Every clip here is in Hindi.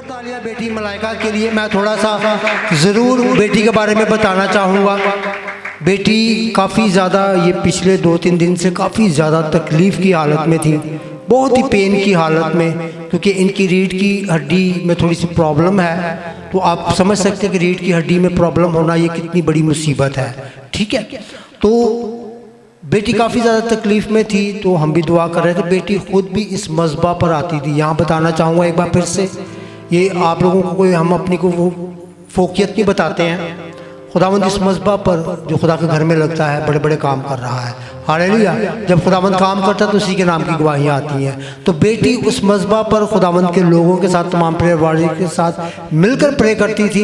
तालियां बेटी मलाइका के लिए। मैं थोड़ा सा ज़रूर बेटी के बारे में बताना चाहूँगा। बेटी काफ़ी ज़्यादा ये पिछले 2-3 दिन से काफ़ी ज़्यादा तकलीफ़ की हालत में थी, बहुत ही पेन की हालत में, क्योंकि इनकी रीढ़ की हड्डी में थोड़ी सी प्रॉब्लम है। तो आप समझ सकते हैं कि रीढ़ की हड्डी में प्रॉब्लम होना ये कितनी बड़ी मुसीबत है। ठीक है, तो बेटी काफ़ी ज़्यादा तकलीफ़ में थी, तो हम भी दुआ कर रहे थे। बेटी ख़ुद भी इस मज़बा पर आती थी। यहाँ बताना चाहूँगा एक बार फिर से, ये आप लोगों को कोई हम अपनी को वो फोकियत नहीं बताते हैं। खुदावंद इस मज़बा पर जो खुदा के घर में लगता है बड़े बड़े काम कर रहा है। हालेलुया। जब खुदावंद काम करता है तो उसी के नाम की गवाहियाँ आती हैं। तो बेटी उस मज़बा पर खुदावंद के लोगों के साथ, तमाम प्रेयर वाले के साथ मिलकर प्रे करती थी।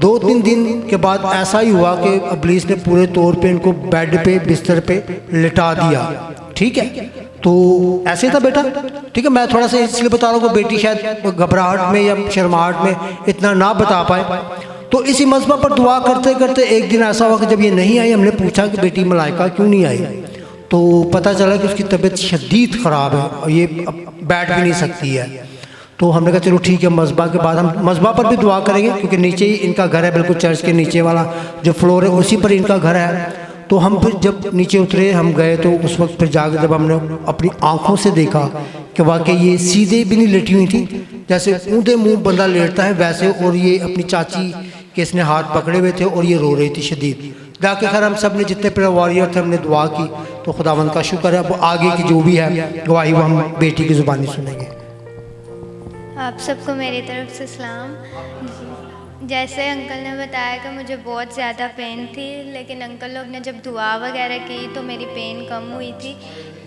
2-3 दिन के बाद ऐसा ही हुआ कि इब्लीस ने पूरे तौर पे इनको बेड पे, बिस्तर पे लिटा दिया। ठीक है, तो ऐसे था बेटा। ठीक है, मैं थोड़ा सा इसलिए बता रहा हूँ कि बेटी शायद घबराहट में या शर्माहट में इतना ना बता पाए। तो इसी मज़बा पर दुआ करते करते एक दिन ऐसा हुआ कि जब ये नहीं आई, हमने पूछा कि बेटी मलाइका क्यों नहीं आई, तो पता चला कि उसकी तबीयत शदीद ख़राब है और ये अब बैठ भी नहीं सकती है। तो हमने कहा चलो ठीक है, मज़बा के बाद हम मज़बा पर भी दुआ करेंगे, क्योंकि नीचे ही इनका घर है, बिल्कुल चर्च के नीचे वाला जो फ्लोर है उसी पर इनका घर है। तो हम फिर जब नीचे उतरे, हम गए, तो उस वक्त फिर जाकर जब हमने अपनी आँखों से देखा कि वाकई ये सीधे भी नहीं लेटी हुई थी, जैसे ऊँधे मुँह बंदा लेटता है वैसे, और ये अपनी चाची के इसने हाथ पकड़े हुए थे और ये रो रही थी शदीद। जाके खैर हम सब ने जितने प्रेयर वॉरियर थे हमने दुआ की। तो खुदावंद का शुक्र है, अब आगे की जो भी है गवाही वो हम बेटी की ज़ुबानी सुनेंगे। आप सबको मेरी तरफ से सलाम। जैसे अंकल ने बताया कि मुझे बहुत ज़्यादा पेन थी, लेकिन अंकल लोग ने जब दुआ वगैरह की तो मेरी पेन कम हुई थी।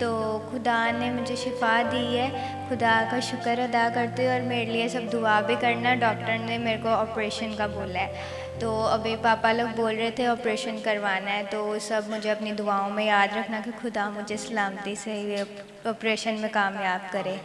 तो खुदा ने मुझे शिफा दी है, खुदा का शुक्र अदा करती हूँ। और मेरे लिए सब दुआ भी करना। डॉक्टर ने मेरे को ऑपरेशन का बोला है, तो अभी पापा लोग बोल रहे थे ऑपरेशन करवाना है। तो सब मुझे अपनी दुआओं में याद रखना कि खुदा मुझे सलामती से ये ऑपरेशन में कामयाब करे।